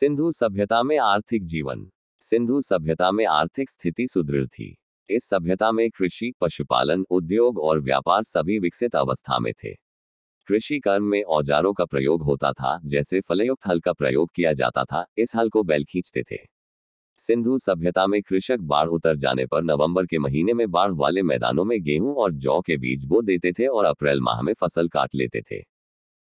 सिंधु सभ्यता में आर्थिक जीवन। सिंधु सभ्यता में आर्थिक स्थिति सुदृढ़ थी। इस सभ्यता में कृषि, पशुपालन, उद्योग और व्यापार सभी विकसित अवस्था में थे। कृषि कर्म में औजारों का प्रयोग होता था, जैसे फलयुक्त हल का प्रयोग किया जाता था। इस हल को बैल खींचते थे। सिंधु सभ्यता में कृषक बाढ़ उतर जाने पर नवंबर के महीने में बाढ़ वाले मैदानों में गेहूं और जौ के बीज बो देते थे और अप्रैल माह में फसल काट लेते थे।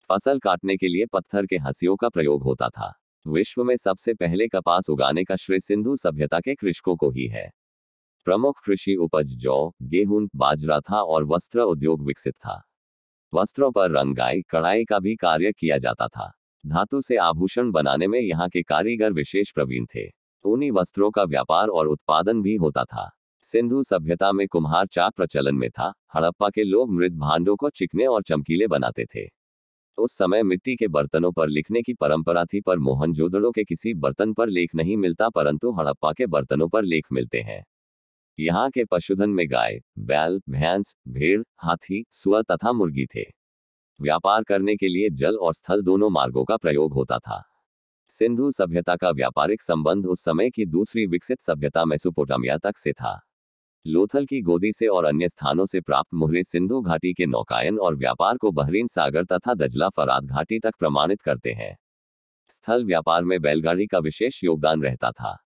फसल काटने के लिए पत्थर के हंसियों का प्रयोग होता था। विश्व में सबसे पहले कपास उगाने का श्रेय सिंधु सभ्यता के कृषकों को ही है। प्रमुख कृषि उपज जौ, गेहूं, बाजरा था और वस्त्र उद्योग विकसित था। वस्त्रों पर रंगाई, कढ़ाई का भी कार्य किया जाता था। धातु से आभूषण बनाने में यहाँ के कारीगर विशेष प्रवीण थे। ऊनी वस्त्रों का व्यापार और उत्पादन भी होता था। सिंधु सभ्यता में कुम्हार चाक प्रचलन में था। हड़प्पा के लोग मृत भांडों को चिकने और चमकीले बनाते थे। उस समय मिट्टी के बर्तनों पर लिखने की परंपरा थी, पर मोहनजोदड़ो के किसी बर्तन पर लेख नहीं मिलता, परंतु हड़प्पा के बर्तनों पर लेख मिलते हैं। यहाँ के पशुधन में गाय, बैल, भैंस, भेड़, हाथी, सुअर तथा मुर्गी थे। व्यापार करने के लिए जल और स्थल दोनों मार्गों का प्रयोग होता था। सिंधु सभ्यता का व्यापारिक संबंध उस समय की दूसरी विकसित सभ्यता मेसोपोटामिया तक से था। लोथल की गोदी से और अन्य स्थानों से प्राप्त मुहरे सिंधु घाटी के नौकायन और व्यापार को बहरीन सागर तथा दजला फरात घाटी तक प्रमाणित करते हैं। स्थल व्यापार में बैलगाड़ी का विशेष योगदान रहता था।